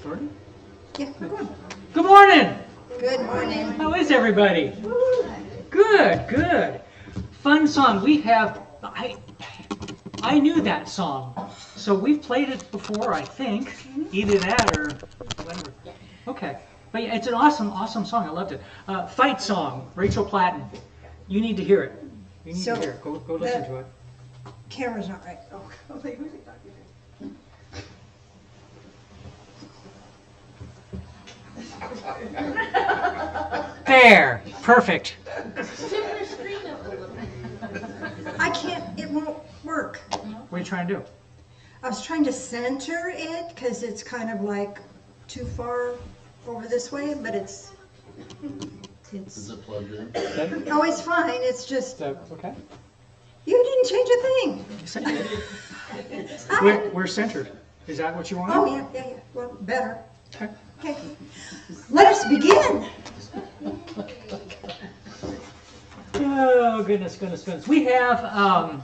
Started? Yeah, we're good. Good morning. Good morning. How is everybody? Good, good. Fun song. We have, I knew that song. So we've played it before, I think. Either that or whatever. Okay. But yeah, it's an awesome, awesome song. I loved it. Fight song, Rachel Platten. You need to hear it. You need to hear it. Go listen to it. Camera's not right. There. Perfect. I can't, it won't work. What are you trying to do? I was trying to center it because it's kind of like too far over this way, but Is it plugged in? oh, it's fine. It's just, Okay. you didn't change a thing. We're centered. Is that what you want? Oh, yeah. Well, better. Okay. Okay. Let us begin. Oh, goodness. We have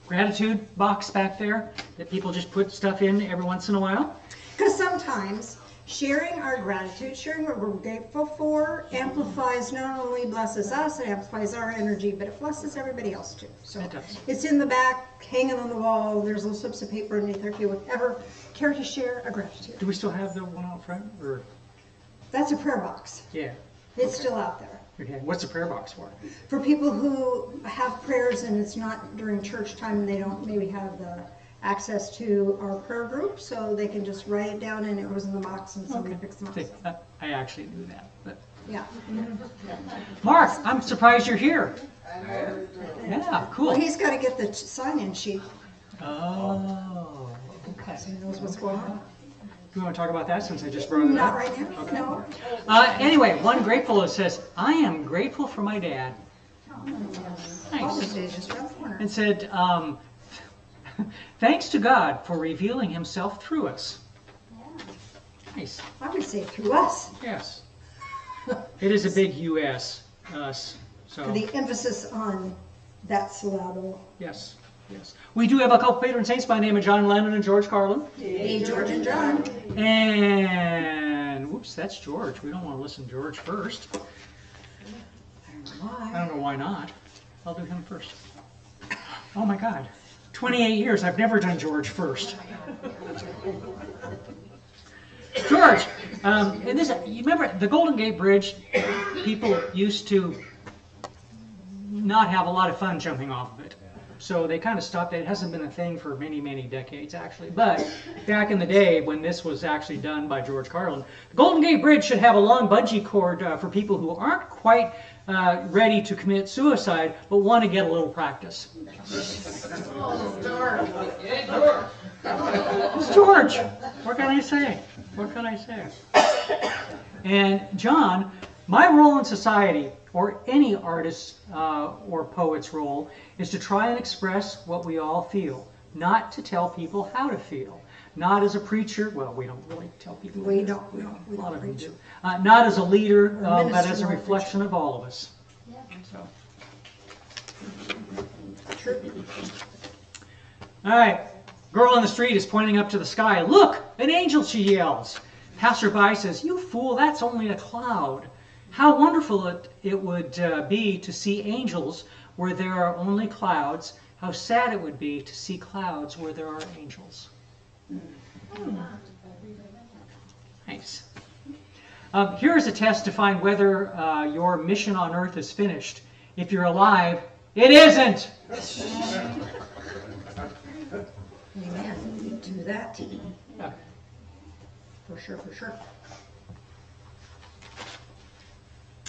gratitude box back there that people just put stuff in every once in a while. Because sometimes sharing our gratitude, sharing what we're grateful for, amplifies, not only blesses us, it amplifies our energy, but it blesses everybody else too. So It does. it's in the back, hanging on the wall. There's little slips of paper underneath there if you would ever care to share a gratitude. Do we still have the one out front? Or That's a prayer box. yeah. It's still out there. Okay. What's the prayer box for? For people who have prayers and it's not during church time and they don't maybe have the access to our prayer group, so they can just write it down and it goes in the box and somebody picks them up. See, I actually knew that. But Yeah. Mark, I'm surprised you're here. Yeah, cool. Well, he's got to get the sign-in sheet Oh, okay. so he knows what's going on. Do you want to talk about that since I just brought it Not up? right now, Okay. no. Anyway, one grateful says, I am grateful for my dad. Father's Nice. Day is just around the corner. And said, thanks to God for revealing himself through us. Nice. I would say through us. Yes. It is a big US, us. For So, the emphasis on that syllable. yes. Yes. We do have a couple patron saints by the name of John Lennon and George Carlin. Hey, George and John. And, whoops, that's George. We don't want to listen to George first. I Why? don't know why not. I'll do him first. Oh my God. 28 years, I've never done George first. George, and this, you remember the Golden Gate Bridge, people used to not have a lot of fun jumping off of it. So they kind of stopped it. It hasn't been a thing for many, many decades, actually. But back in the day when this was actually done by George Carlin, the Golden Gate Bridge should have a long bungee cord for people who aren't quite ready to commit suicide, but want to get a little practice. It's George. What can I say? What can I say? And John, my role in society, or any artist's or poet's role, is to try and express what we all feel, not to tell people how to feel. Not as a preacher, well, we don't really tell people. We how to don't, feel. we A lot don't of them preach. do. Not as a leader, but minister, as a not a reflection of all of us. So. True. All right. Girl on the street is pointing up to the sky. Look, an angel, she yells. Passerby says, you fool, that's only a cloud. How wonderful it would be to see angels where there are only clouds. How sad it would be to see clouds where there are angels. Nice. Here is a test to find whether your mission on earth is finished. If you're alive, it isn't. Amen. Do that. Yeah. For sure, for sure.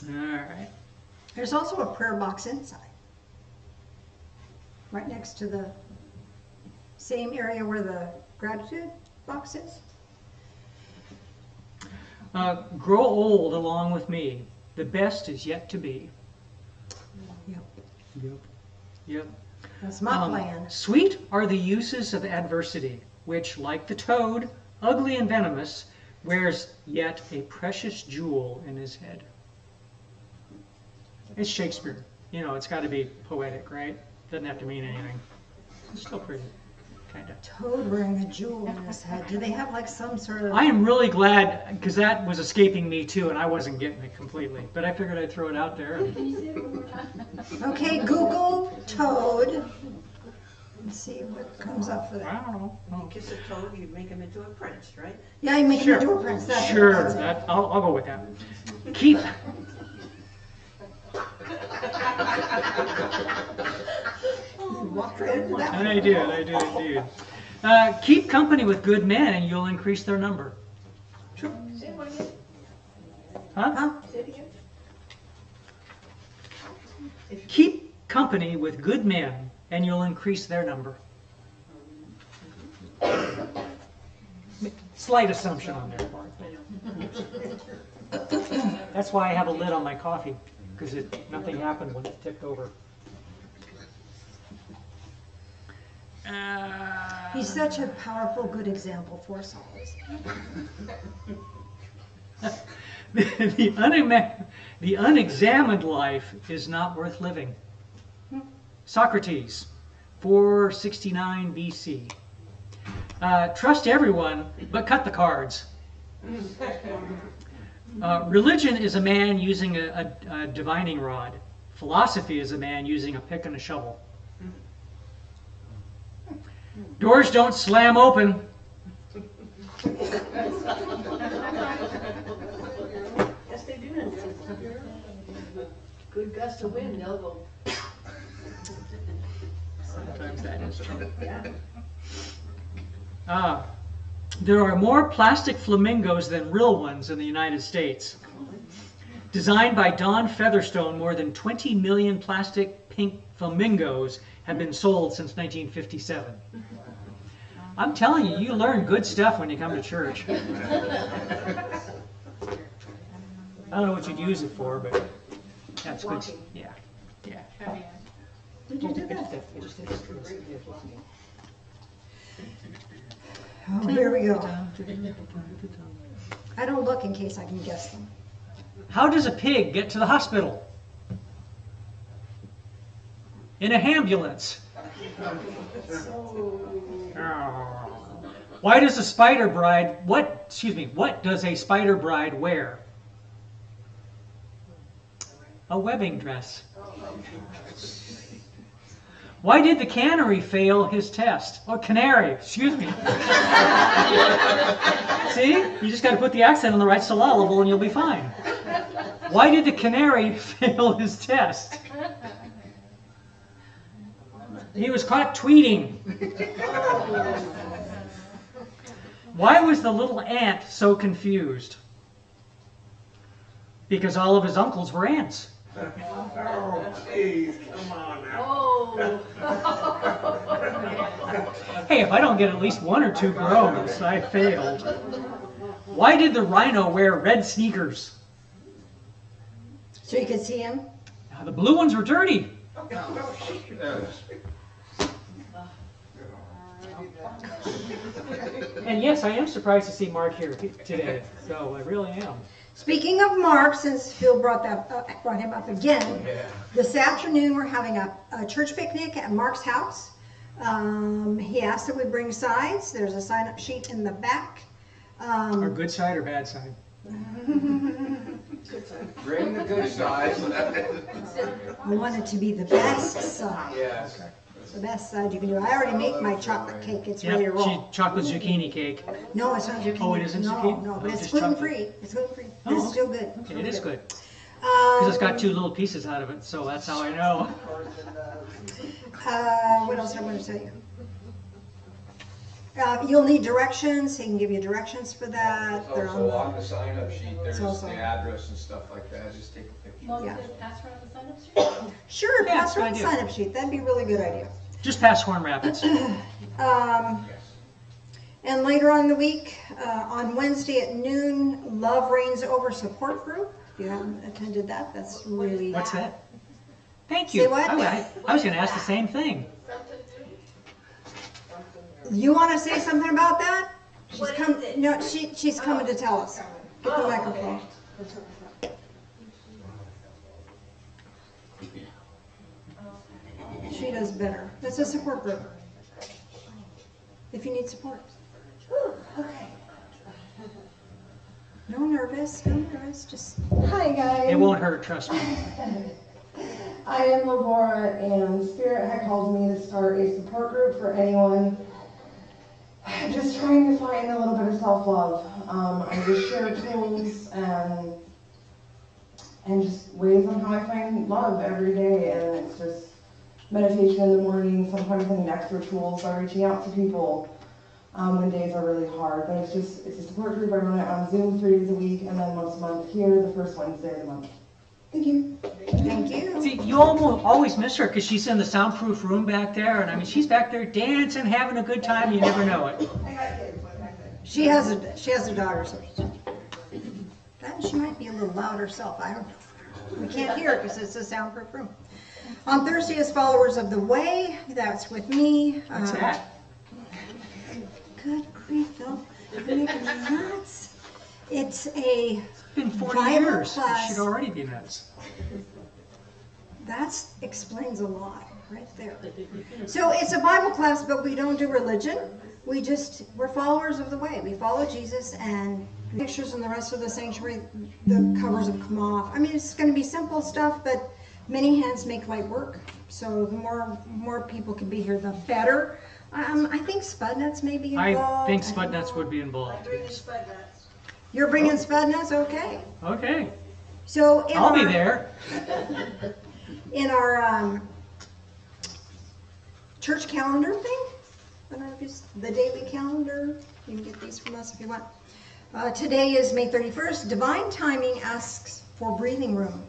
All right. There's also a prayer box inside. Right next to the same area where the gratitude box is. Grow old along with me. The best is yet to be. Yep. Yep. That's my plan. Sweet are the uses of adversity, which, like the toad, ugly and venomous, wears yet a precious jewel in his head. It's Shakespeare. You know, it's got to be poetic, right? Doesn't have to mean anything. It's still pretty. kind of. Toad wearing a jewel in his head. Do they have like some sort of? I am really glad, because that was escaping me too, and I wasn't getting it completely. But I figured I'd throw it out there. Can you say it one more time? Okay, Google toad. Let's see what comes up for I that. don't know. You kiss a toad, you make him into a prince, right? Yeah, you make Sure. him do a prince. That's it, Sure, that's it. that, I'll go with that. Keep. You walked right into that one. I did indeed. Keep company with good men and you'll increase their number. Say it one again. Huh? Huh? Say it again. Keep company with good men and you'll increase their number. Slight assumption on their part. That's why I have a lid on my coffee, because nothing happened when it tipped over. He's such a powerful, good example for us all. The unexamined life is not worth living. Socrates, 469 BC. Trust everyone, but cut the cards. Religion is a man using a divining rod. Philosophy is a man using a pick and a shovel. Doors don't slam open. Yes, they do. Good gust of wind, they'll go. Sometimes that is true. Yeah. There are more plastic flamingos than real ones in the United States. Designed by Don Featherstone, more than 20 million plastic pink flamingos have been sold since 1957. I'm telling you, you learn good stuff when you come to church. I don't know what you'd use it for, but that's good. Walking. Yeah, yeah. Did you do that? I just did this. Oh, here we go. I don't look in case I can guess them. How does a pig get to the hospital? In a ambulance. Why does a spider bride, what does a spider bride wear? A webbing dress. Why did the canary fail his test? Oh, canary, excuse me. See? You just got to put the accent on the right syllable and you'll be fine. Why did the canary fail his test? He was caught tweeting. Why was the little ant so confused? Because all of his uncles were ants. Oh, jeez, come on now. Oh. Hey, if I don't get at least one or two groans, I failed. Why did the rhino wear red sneakers? So you could see him? The blue ones were dirty. And yes, I am surprised to see Mark here today. So I really am. Speaking of Mark, since Phil brought him up again, this afternoon we're having a church picnic at Mark's house. He asked that we bring signs. There's a sign-up sheet in the back. Or good side or bad side? Bring the good side. I want it to be the best side. Yes. The best side you can do. I already make my chocolate cake. It's ready to roll. Chocolate zucchini cake. No, it's not zucchini. Oh, it isn't no, zucchini? No, Oh, but it's just gluten-free. It's gluten-free. Oh, It's okay. still good. Okay, it is good. Because it's got Um, two little pieces out of it, so that's how I know. What else I want to tell you? You'll need directions. He can give you directions for that. They're Also on on the sign-up sheet, there's also- the address and stuff like that. Just take a picture. Well, Yeah. does it pass around the sign-up sheet? Sure, Yeah, pass good around idea. sign-up sheet. That'd be a really good idea. Just past Horn Rapids. And later on in the week, on Wednesday at noon, Love Reigns Over Support Group. If you haven't attended that, that's really. What's that? Thank you. Say what? I was going to ask the same thing. You want to say something about that? She's coming to tell us. Get the microphone. She does better. It's a support group. if you need support. Okay. No nervous, just, Hi guys. It won't hurt, trust me. I am Labora, and Spirit had called me to start a support group for anyone just trying to find a little bit of self-love. I just share tools and just ways on how I find love every day, and it's just meditation in the morning. Sometimes I need extra tools by reaching out to people when days are really hard. But it's a support group. I run it on Zoom 3 days a week, and then once a month here, the first Wednesday of the month. Thank you. thank you. See, you almost always miss her because she's in the soundproof room back there, and I mean, she's back there dancing, having a good time. You never know it. I got kids. What can I say? She has a daughter, so that she might be a little loud herself. I don't know. We can't hear it because it's a soundproof room. On Thursday is Followers of the Way. That's with me. What's that? Good grief, Phil. You're making me nuts. It's a It's been 40 Bible years. It class. should already be nuts. That explains a lot right there. So it's a Bible class, but we don't do religion. We're followers of the way. We follow Jesus, and pictures in the rest of the sanctuary, the covers have come off. I mean, it's going to be simple stuff, but many hands make light work. So the more people can be here, the better. I think Spud Nuts may be involved. I think Spud Nuts would be involved. You're bringing Spud Nuts? Okay. Okay, So I'll be there. In our church calendar thing, I don't know if it's the daily calendar. You can get these from us if you want. Today is May 31st. Divine timing asks for breathing room.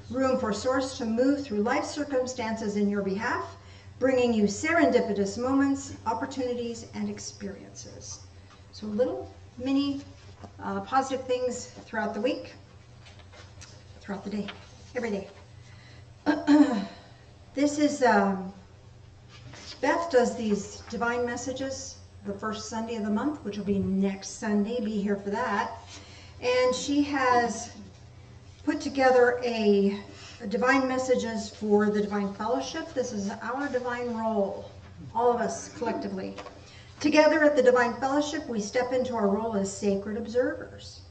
Room for Source to move through life circumstances in your behalf, bringing you serendipitous moments, opportunities, and experiences. So little mini positive things throughout the week, throughout the day, every day. This is, Beth does these divine messages the first Sunday of the month, which will be next Sunday. Be here for that. And she has put together a divine messages for the Divine Fellowship. This is our divine role, all of us collectively. Together at the Divine Fellowship, we step into our role as sacred observers,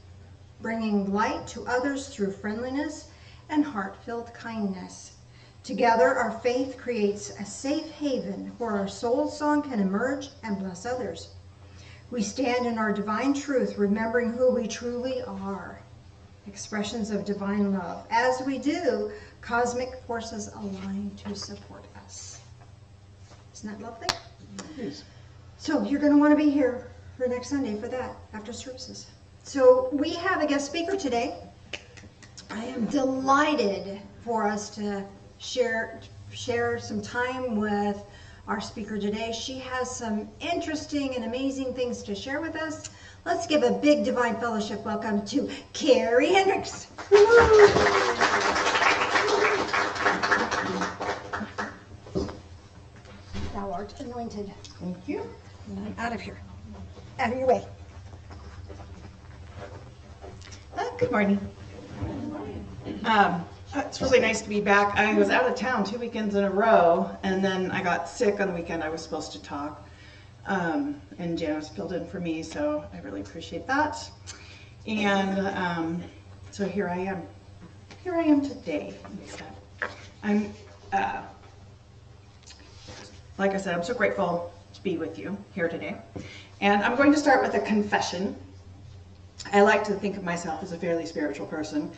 bringing light to others through friendliness and heart-filled kindness. Together, our faith creates a safe haven where our soul song can emerge and bless others. We stand in our divine truth, remembering who we truly are, expressions of divine love. As we do, cosmic forces align to support us. Isn't that lovely? It is. So you're going to want to be here for next Sunday for that, after services. So we have a guest speaker today. I am delighted for us to share some time with our speaker today. She has some interesting and amazing things to share with us. Let's give a big Divine Fellowship welcome to Keri Hendrix. Thou art anointed. Thank you. Out of here. Out of your way. Good morning. It's really nice to be back. I was out of town 2 weekends in a row, and then I got sick on the weekend I was supposed to talk. And Janice filled in for me, so I really appreciate that. And so here I am. Here I am today. I'm, like I said, I'm so grateful to be with you here today. And I'm going to start with a confession. I like to think of myself as a fairly spiritual person.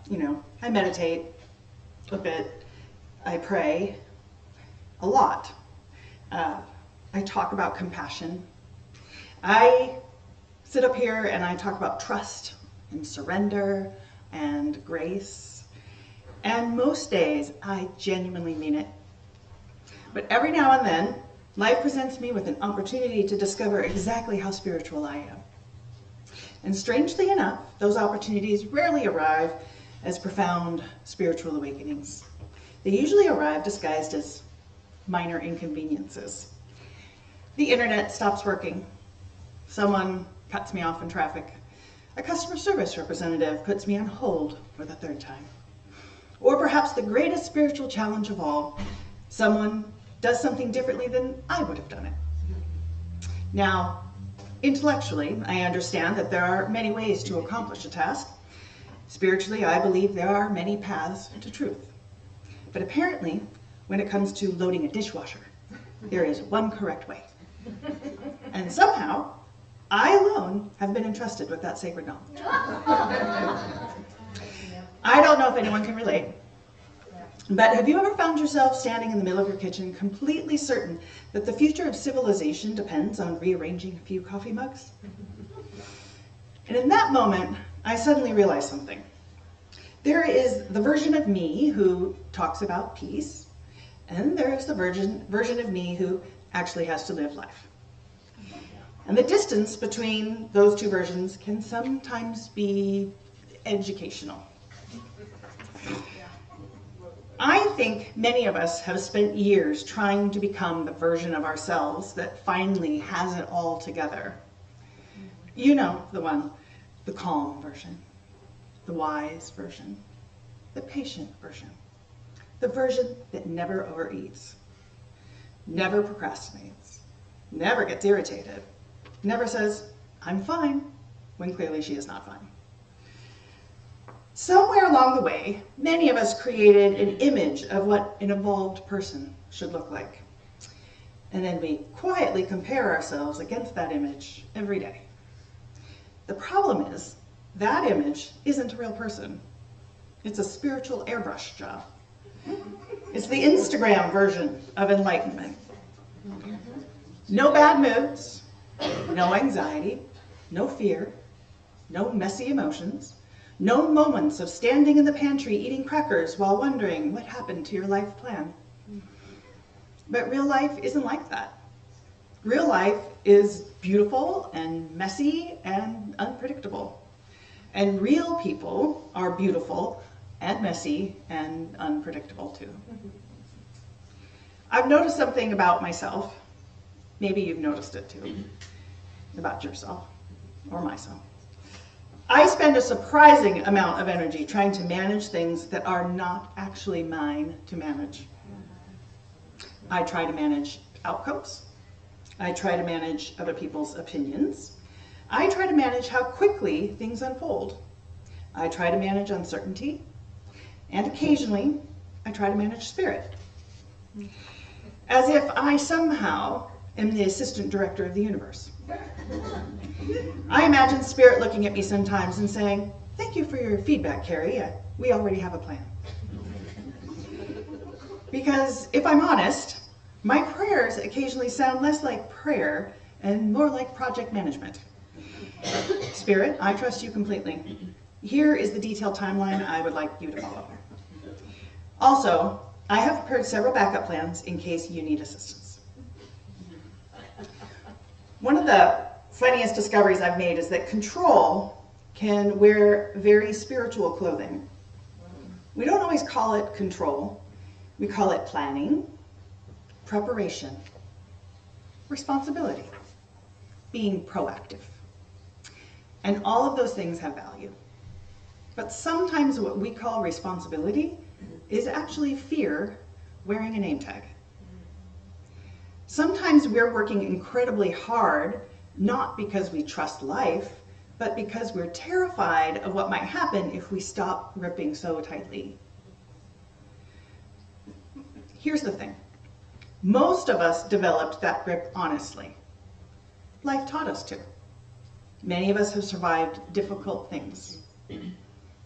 You know, I meditate a bit. I pray a lot. I talk about compassion. I sit up here and I talk about trust and surrender and grace. And most days, I genuinely mean it. But every now and then, life presents me with an opportunity to discover exactly how spiritual I am. And strangely enough, those opportunities rarely arrive as profound spiritual awakenings. They usually arrive disguised as minor inconveniences. The internet stops working. Someone cuts me off in traffic. A customer service representative puts me on hold for the third time. Or perhaps the greatest spiritual challenge of all, someone does something differently than I would have done it. Now, intellectually, I understand that there are many ways to accomplish a task. Spiritually, I believe there are many paths to truth. But apparently, when it comes to loading a dishwasher, there is one correct way. And somehow, I alone have been entrusted with that sacred knowledge. I don't know if anyone can relate, but have you ever found yourself standing in the middle of your kitchen completely certain that the future of civilization depends on rearranging a few coffee mugs? And in that moment, I suddenly realized something. There is the version of me who talks about peace, and there's the version of me who actually has to live life. And the distance between those two versions can sometimes be educational. I think many of us have spent years trying to become the version of ourselves that finally has it all together. You know the one, the calm version, the wise version, the patient version, the version that never overeats, never procrastinates, never gets irritated, never says, "I'm fine," when clearly she is not fine. Somewhere along the way, many of us created an image of what an evolved person should look like. And then we quietly compare ourselves against that image every day. The problem is, that image isn't a real person. It's a spiritual airbrush job. It's the Instagram version of enlightenment. No bad moods, no anxiety, no fear, no messy emotions, no moments of standing in the pantry eating crackers while wondering what happened to your life plan. But real life isn't like that. Real life is beautiful and messy and unpredictable. And real people are beautiful and messy and unpredictable too. I've noticed something about myself. Maybe you've noticed it too, about yourself or myself. I spend a surprising amount of energy trying to manage things that are not actually mine to manage. I try to manage outcomes. I try to manage other people's opinions. I try to manage how quickly things unfold. I try to manage uncertainty. And occasionally, I try to manage spirit. As if I somehow am the assistant director of the universe. I imagine spirit looking at me sometimes and saying, "Thank you for your feedback, Keri. We already have a plan." Because if I'm honest, my prayers occasionally sound less like prayer and more like project management. Spirit, I trust you completely. Here is the detailed timeline I would like you to follow. Also, I have prepared several backup plans in case you need assistance. One of the funniest discoveries I've made is that control can wear very spiritual clothing. We don't always call it control. We call it planning, preparation, responsibility, being proactive. And all of those things have value. But sometimes what we call responsibility is actually fear wearing a name tag. Sometimes we're working incredibly hard, not because we trust life, but because we're terrified of what might happen if we stop gripping so tightly. Here's the thing. Most of us developed that grip honestly. Life taught us to. Many of us have survived difficult things.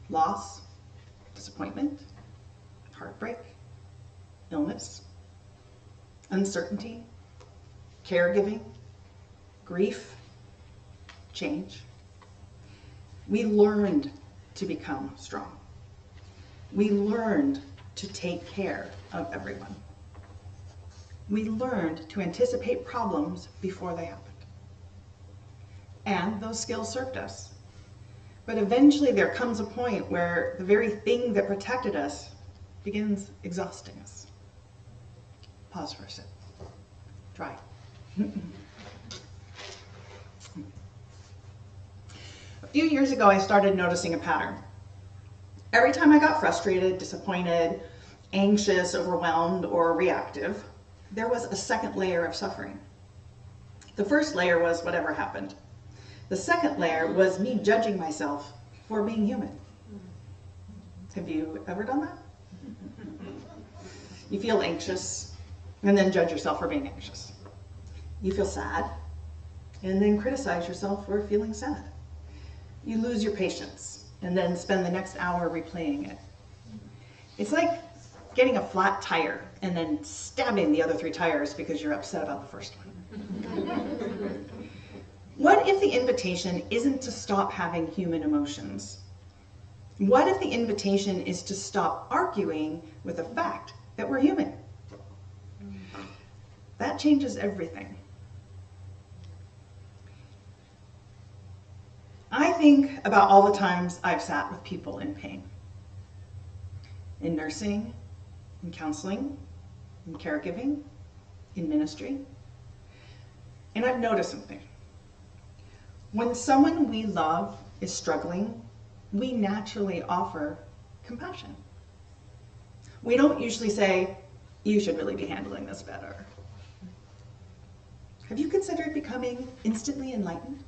Loss, disappointment, heartbreak, illness, uncertainty, caregiving, grief, change. We learned to become strong. We learned to take care of everyone. We learned to anticipate problems before they happened. And those skills served us. But eventually there comes a point where the very thing that protected us begins exhausting us. Pause for a sec. Try. A few years ago, I started noticing a pattern. Every time I got frustrated, disappointed, anxious, overwhelmed, or reactive, there was a second layer of suffering. The first layer was whatever happened. The second layer was me judging myself for being human. Have you ever done that? You feel anxious and then judge yourself for being anxious. You feel sad and then criticize yourself for feeling sad. You lose your patience and then spend the next hour replaying it. It's like getting a flat tire and then stabbing the other 3 tires because you're upset about the first one. What if the invitation isn't to stop having human emotions? What if the invitation is to stop arguing with the fact that we're human? That changes everything. I think about all the times I've sat with people in pain. In nursing, in counseling, in caregiving, in ministry. And I've noticed something. When someone we love is struggling, we naturally offer compassion. We don't usually say, you should really be handling this better. Have you considered becoming instantly enlightened?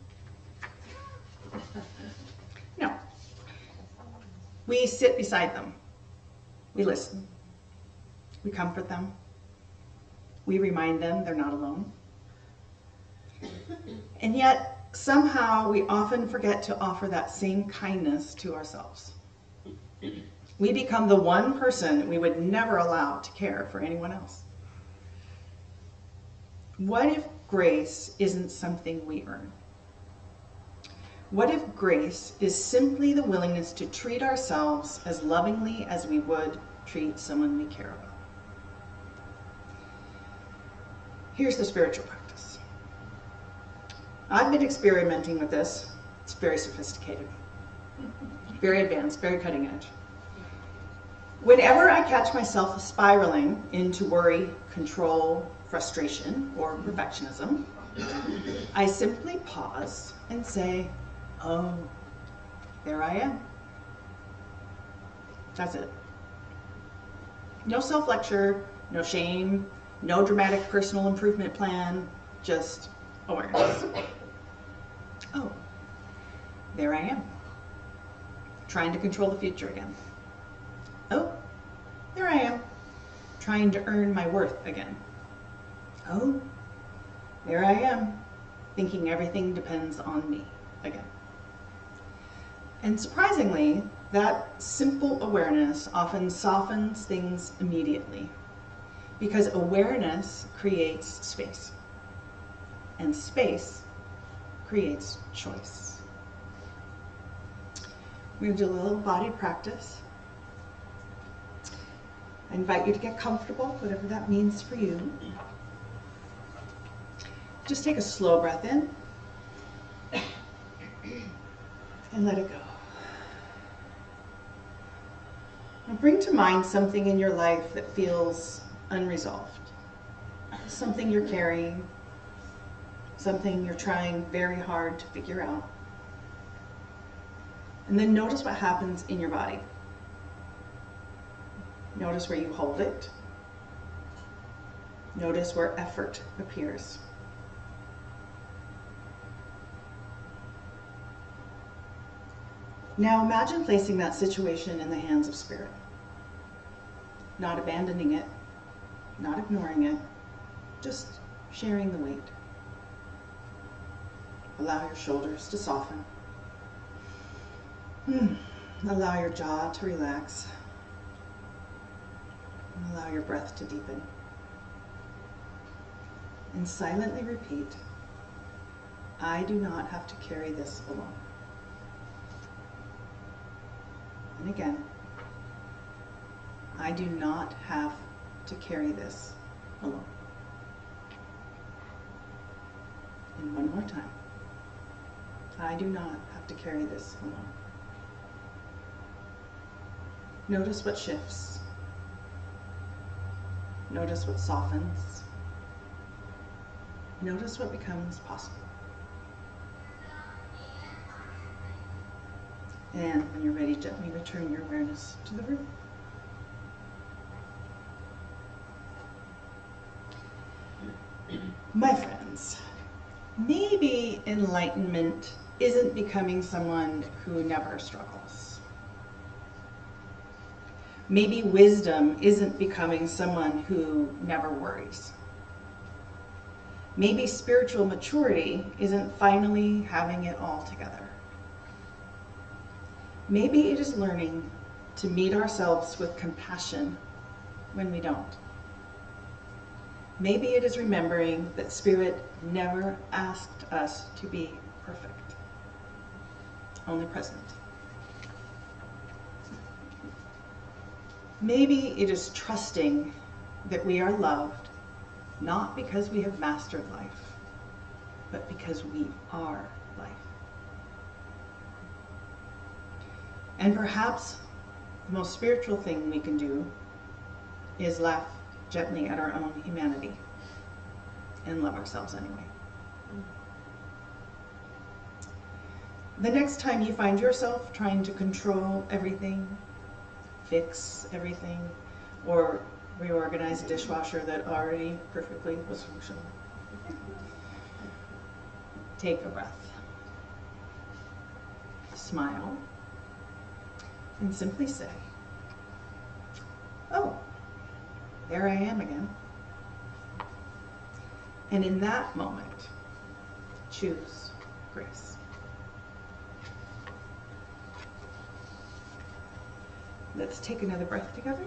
No. We sit beside them. We listen. We comfort them. We remind them they're not alone. And yet, somehow we often forget to offer that same kindness to ourselves. We become the one person we would never allow to care for anyone else. What if grace isn't something we earn? What if grace is simply the willingness to treat ourselves as lovingly as we would treat someone we care about? Here's the spiritual practice. I've been experimenting with this. It's very sophisticated, very advanced, very cutting edge. Whenever I catch myself spiraling into worry, control, frustration, or perfectionism, I simply pause and say, oh, there I am. That's it. No self-lecture, no shame, no dramatic personal improvement plan, just awareness. Oh, there I am, trying to control the future again. Oh, there I am, trying to earn my worth again. Oh, there I am, thinking everything depends on me again. And surprisingly, that simple awareness often softens things immediately, because awareness creates space, and space creates choice. We're going to do a little body practice. I invite you to get comfortable, whatever that means for you. Just take a slow breath in and let it go. Now bring to mind something in your life that feels unresolved, something you're carrying, something you're trying very hard to figure out. And then notice what happens in your body. Notice where you hold it. Notice where effort appears. Now imagine placing that situation in the hands of Spirit. Not abandoning it, not ignoring it, just sharing the weight. Allow your shoulders to soften. Allow your jaw to relax. And allow your breath to deepen. And silently repeat, I do not have to carry this alone. And again, I do not have to carry this alone. And one more time. I do not have to carry this alone. Notice what shifts. Notice what softens. Notice what becomes possible. And when you're ready, gently return your awareness to the room. My friends, Maybe enlightenment isn't becoming someone who never struggles. Maybe wisdom isn't becoming someone who never worries. Maybe spiritual maturity isn't finally having it all together. Maybe it is learning to meet ourselves with compassion when we don't. Maybe it is remembering that Spirit never asked us to be perfect, only present. Maybe it is trusting that we are loved, not because we have mastered life, but because we are life. And perhaps the most spiritual thing we can do is laugh gently at our own humanity and love ourselves anyway. The next time you find yourself trying to control everything, fix everything, or reorganize a dishwasher that already perfectly was functional, take a breath, smile, and simply say, "Oh, there I am again." And in that moment, choose grace. Let's take another breath together.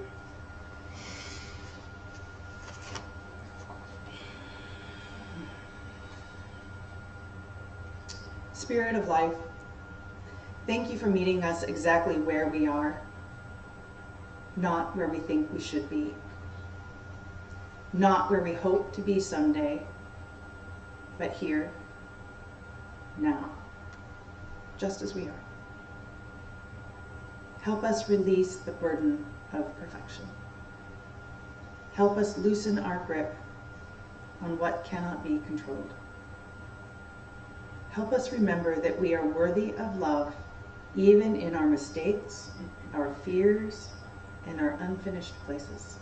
Spirit of life, thank you for meeting us exactly where we are, not where we think we should be, not where we hope to be someday, but here, now, just as we are. Help us release the burden of perfection. Help us loosen our grip on what cannot be controlled. Help us remember that we are worthy of love, even in our mistakes, our fears, and our unfinished places.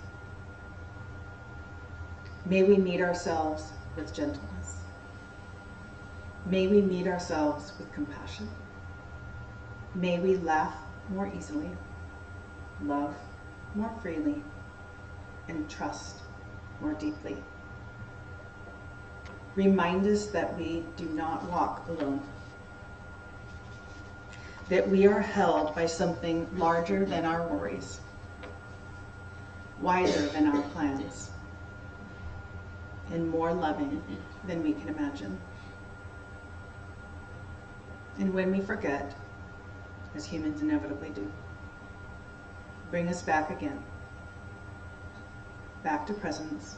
May we meet ourselves with gentleness. May we meet ourselves with compassion. May we laugh more easily, love more freely, and trust more deeply. Remind us that we do not walk alone, that we are held by something larger than our worries, wiser than our plans, and more loving than we can imagine. And when we forget, as humans inevitably do, bring us back again, back to presence,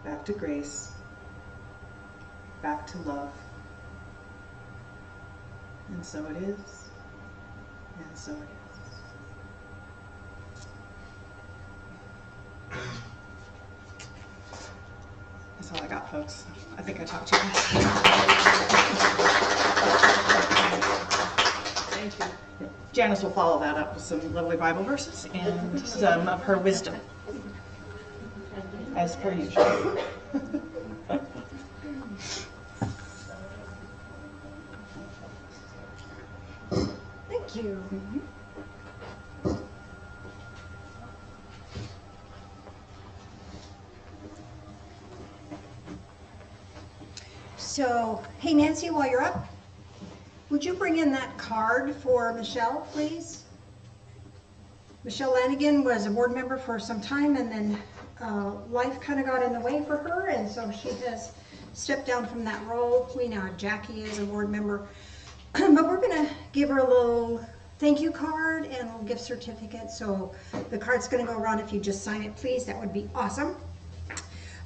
back to grace, back to love. And so it is, and so it is. That's all I got, folks. I think I talked too much. Thank you. Janice will follow that up with some lovely Bible verses and some of her wisdom, as per usual. Thank you. So, hey Nancy, while you're up, would you bring in that card for Michelle, please? Michelle Lanigan was a board member for some time, and then life kind of got in the way for her, and so she has stepped down from that role. We now have Jackie as a board member. But we're gonna give her a little thank you card and a little gift certificate. So the card's gonna go around. If you just sign it, please, that would be awesome.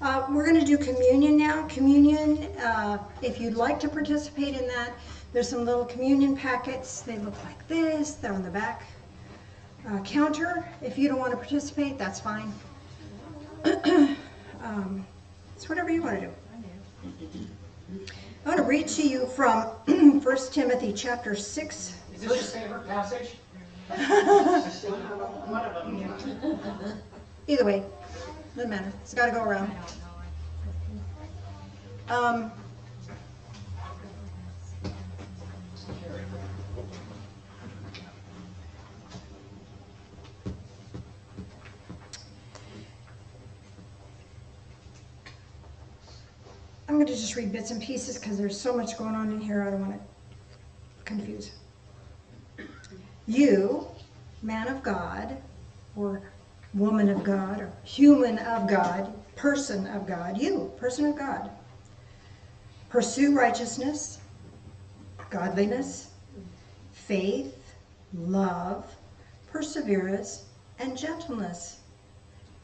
We're gonna do communion now. Communion, if you'd like to participate in that, there's some little communion packets. They look like this. They're on the back counter. If you don't want to participate, that's fine. It's whatever you want to do. I want to read to you from 1 Timothy chapter 6. Is this your favorite passage? One of them, yeah. Either way, doesn't matter. It's got to go around. I'm going to just read bits and pieces because there's so much going on in here I don't want to confuse. You, man of God, or woman of God, or human of God, person of God, you, person of God, pursue righteousness, godliness, faith, love, perseverance, and gentleness.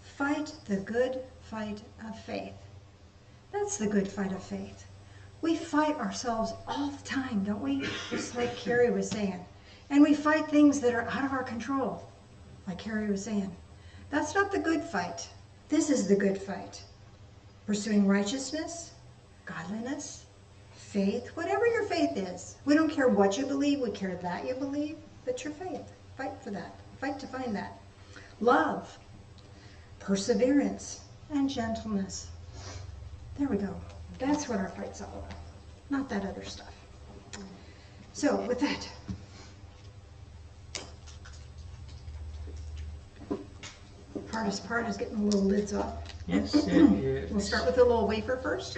Fight the good fight of faith. That's the good fight of faith. We fight ourselves all the time, don't we? Just like Keri was saying. And we fight things that are out of our control, like Keri was saying. That's not the good fight. This is the good fight. Pursuing righteousness, godliness, faith, whatever your faith is. We don't care what you believe, we care that you believe. That's your faith. Fight for that. Fight to find that. Love, perseverance, and gentleness. There we go. That's what our fight's all about, not that other stuff. So with that, hardest part is getting the little lids off. Yes, it is. We'll start with the little wafer first.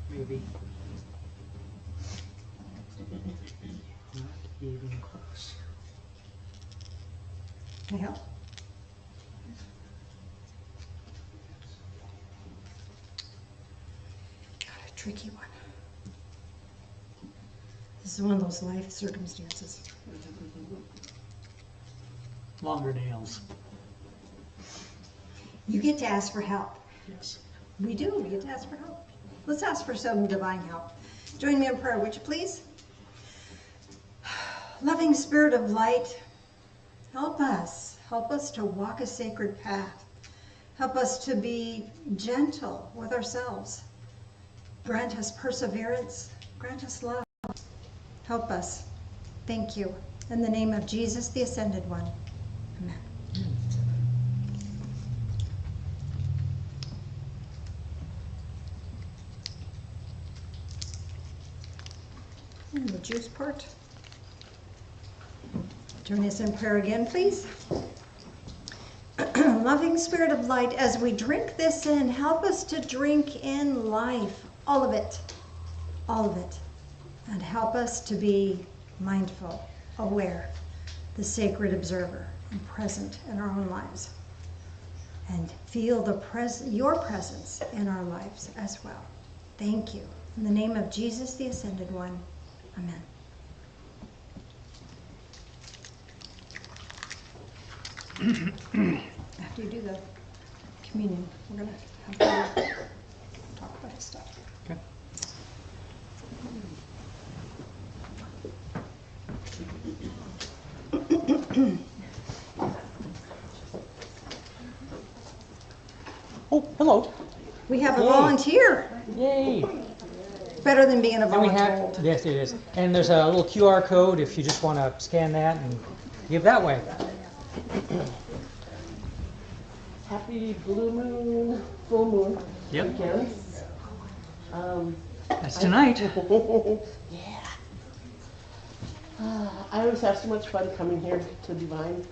Maybe. Not even close. Can I help? Got a tricky one. This is one of those life circumstances. Longer nails. You get to ask for help. Yes. We do. We get to ask for help. Let's ask for some divine help. Join me in prayer, would you please? Loving Spirit of light, help us. Help us to walk a sacred path. Help us to be gentle with ourselves. Grant us perseverance. Grant us love. Help us. Thank you. In the name of Jesus, the Ascended One. Amen. And the juice part. Join us in prayer again, please. Loving Spirit of light, as we drink this in, help us to drink in life, all of it, and help us to be mindful, aware, the sacred observer, and present in our own lives, and feel your presence in our lives as well. Thank you. In the name of Jesus, the Ascended One. Amen. After you do the communion, we're going to have to talk about his stuff. Okay. Oh, hello. We have a Yay. volunteer. Yay. Better than being a And we volunteer. have, yes, it is. And there's a little QR code if you just want to scan that and give that way. Happy blue moon, full moon Yep. weekend. That's tonight. Yeah. I always have so much fun coming here to Divine.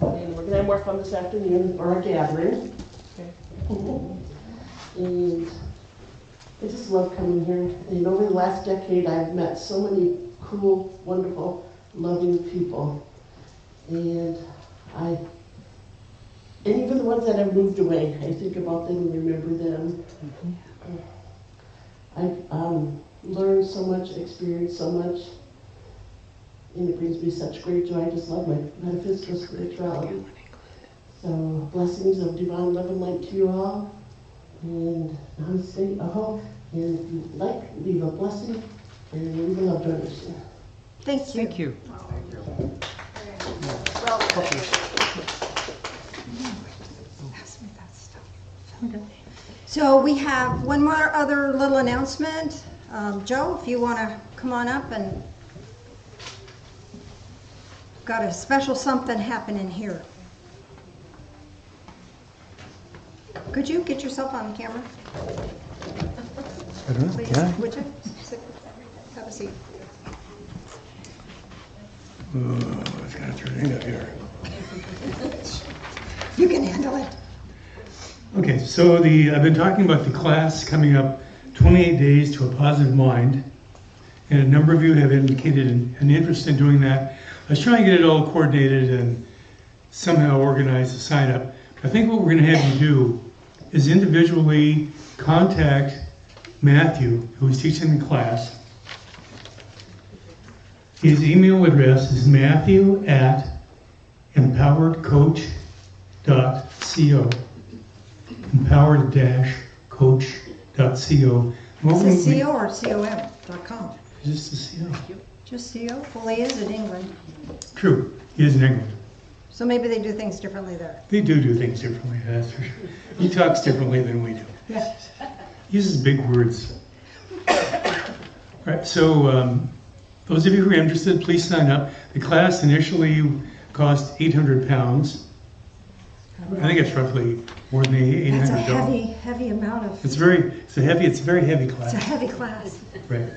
And we're going to have more fun this afternoon for our gathering. And I just love coming here. And over the last decade, I've met so many cool, wonderful, loving people. And even the ones that have moved away, I think about them and remember them. I've learned so much, experienced so much, and it brings me such great joy. I just love my metaphysical spirituality. So blessings of divine love and light to you all. And namaste, aho. And if you'd like, leave a blessing and leave a love donation. Thank you. Thank you. Pass me that stuff. So we have one more other little announcement. Joe, if you want to come on up, and got a special something happening here. Could you get yourself on camera? I don't know, Please, can I? would you? Have a seat. I've got to turn it up here. You can handle it. Okay, so I've been talking about the class coming up, 28 days to a positive mind, and a number of you have indicated an interest in doing that. I was trying to get it all coordinated and somehow organize the sign up. I think what we're going to have you do is individually contact Matthew, who is teaching the class. His email address is matthew@empoweredcoach.co. empowered-coach.co. Is it CO or com? Just the CO. Just CO? Well, he is in England, True, he is in England. so maybe they do things differently there. They do things differently, that's for sure. He talks differently than we do. Yeah. He uses big words. All right, so those of you who are interested, please sign up. The class initially cost £800. I think it's roughly more than $800. That's a heavy amount of, It's a very heavy it's class. a heavy class. Right.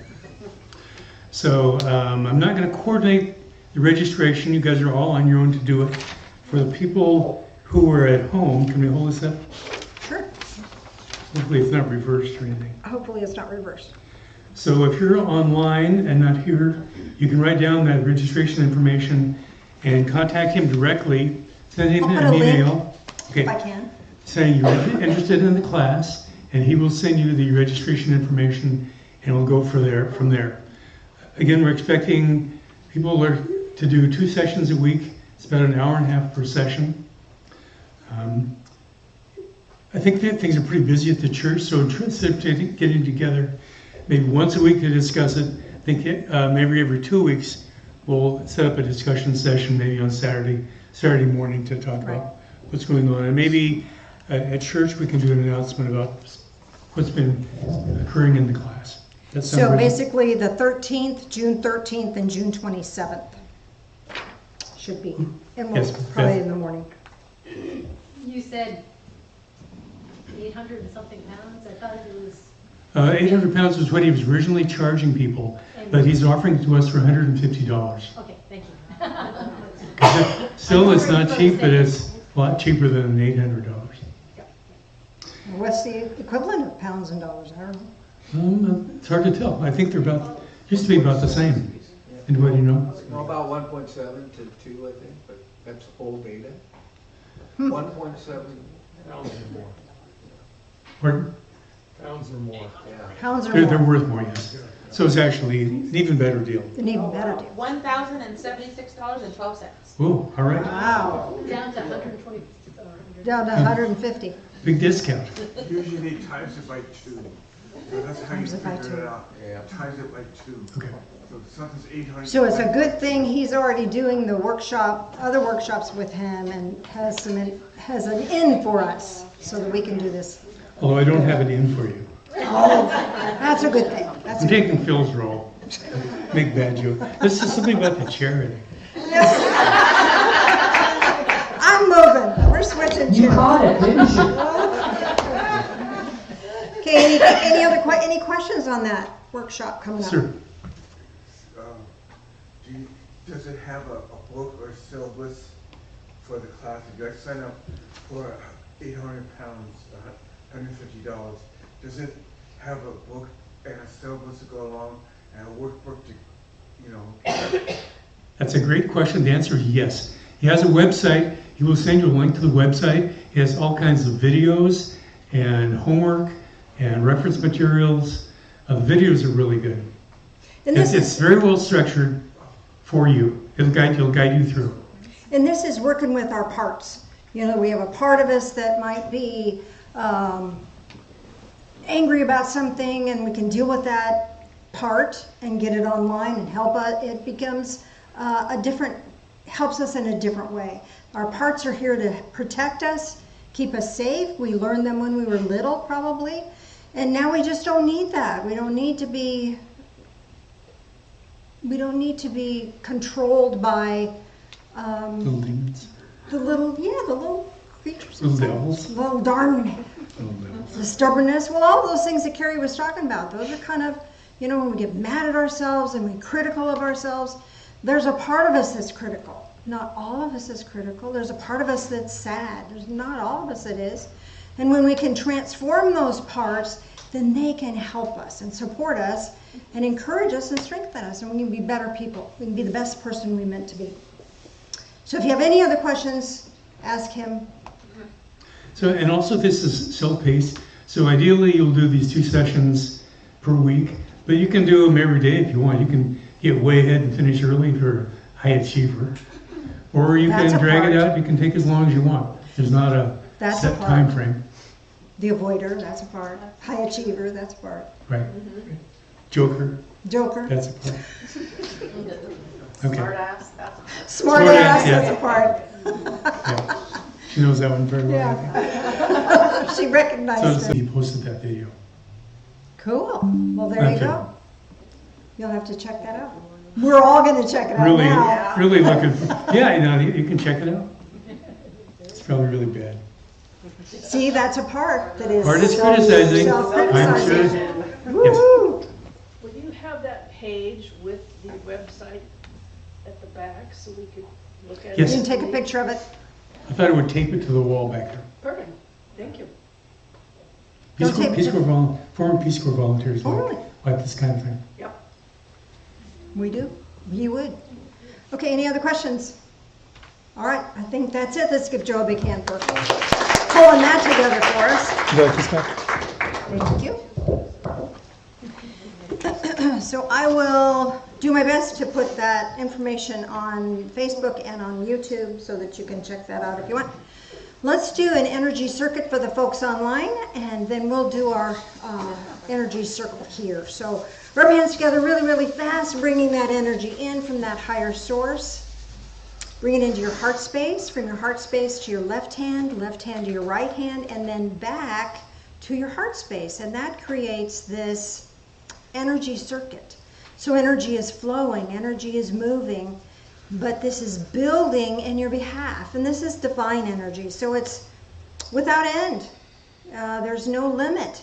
So I'm not going to coordinate the registration. You guys are all on your own to do it. For the people who are at home, can we hold this up? Sure. Hopefully it's not reversed or anything. Hopefully it's not reversed. So if you're online and not here, you can write down that registration information and contact him directly. Send him I'll put an a link, email. Okay. if I can. Saying you're interested in the class, and he will send you the registration information, and we'll go from there. Again, we're expecting people to do 2 sessions a week. It's about an hour and a half per session. I think that things are pretty busy at the church, so instead of getting together maybe once a week to discuss it, I think maybe every 2 weeks we'll set up a discussion session, maybe on Saturday morning, to talk about what's going on. And maybe at church we can do an announcement about what's been occurring in the class. That sound So reasonable? basically the 13th, June 13th, and June 27th should be, and we'll Yes, probably Beth. in the morning. You said 800 and something pounds? I thought it was, 800 pounds was what he was originally charging people, but he's offering it to us for $150. okay, thank you. Still, it's not cheap, but it's a lot cheaper than $800. What's the equivalent of pounds and dollars? I don't know. It's hard to tell. I think they're used to be about the same. Anybody know? No, about 1.7 to 2, I think, but that's old data. Hmm. 1.7, Pounds or more. Pardon? Pounds or more. yeah. Pounds or They're more, worth more, yes. So it's actually an even better deal. an even better deal. $1,076.12. Oh, all right. Wow, Down to 120. down to 150. Big discount. Usually times it by 2. So that's how you Times it by figure it 2. out. Yeah. Times it by 2. Okay. So something's 800. So it's a good thing he's already doing the other workshops with him, and has an in for us, so that we can do this. Although I don't have it in for you. Oh, that's a good thing. That's I'm a good taking Phil's role. Big bad joke. This is something about the charity. I'm moving. We're switching You chairs. caught it, didn't you? Okay, any questions on that workshop coming up? Sir, Does it have a book or syllabus for the class? If you guys sign up for 800 pounds, $150, does it have a book and a syllabus to go along and a workbook to, that's a great question. The answer is yes. He has a website. He will send you a link to the website. He has all kinds of videos and homework and reference materials. The videos are really good. And this It's is, very well structured for you. He'll guide you through. and this is working with our parts. You know, we have a part of us that might be angry about something, and we can deal with that part and get it online and help us. It becomes helps us in a different way. Our parts are here to protect us, keep us safe. We learned them when we were little, probably, and now we just don't need that. We don't need to be controlled by Little demons. the little creatures. Little devils. Little darn Little devils. the stubbornness. Well, all those things that Keri was talking about, those are kind of, you know, when we get mad at ourselves and we're critical of ourselves, there's a part of us that's critical. Not all of us is critical. There's a part of us that's sad. There's not all of us that is. And when we can transform those parts, then they can help us and support us and encourage us and strengthen us. And we can be better people. We can be the best person we meant to be. So if you have any other questions, ask him. So, and also this is self-paced. So ideally you'll do these 2 sessions per week, but you can do them every day if you want. You can get way ahead and finish early if you're a high achiever. Or you That's can a drag it part. out. You can take as long as you want. There's not a That's a set part. time frame. The avoider, that's a part. High achiever, that's a part. Right. Joker, Joker. that's a part. Okay. Smart Smart ass, ass, yeah. that's a part. Yeah. She knows that one very well. I think. Yeah. She recognized So it. he posted that video. Cool. Well, there you Okay. go. You'll have to check that out. We're all going to check it out Really, now. really looking. Yeah, you know, you can check it out. It's probably really bad. See, that's a part that is Part is criticizing. self-criticizing. I'm sure. Woo-hoo. Will you have that page with the website at the back so we could look at it? Yes. You can take a picture of it. I thought it would tape it to the wall back there. Perfect, thank you. Peace Don't Corps, tape it Peace to- Corps former Peace Corps volunteers Oh, really? like this kind of thing. Yep. We do. You would. Okay, any other questions? All right, I think that's it. Let's give Joe a big hand for pulling that together for us. Would you like this back? Thank you. So I will do my best to put that information on Facebook and on YouTube so that you can check that out if you want. Let's do an energy circuit for the folks online, and then we'll do our energy circle here. So rub your hands together really, really fast, bringing that energy in from that higher source. Bring it into your heart space, from your heart space to your left hand to your right hand, and then back to your heart space. And that creates this energy circuit. So energy is flowing, energy is moving, but this is building in your behalf. And this is divine energy, so it's without end. There's no limit.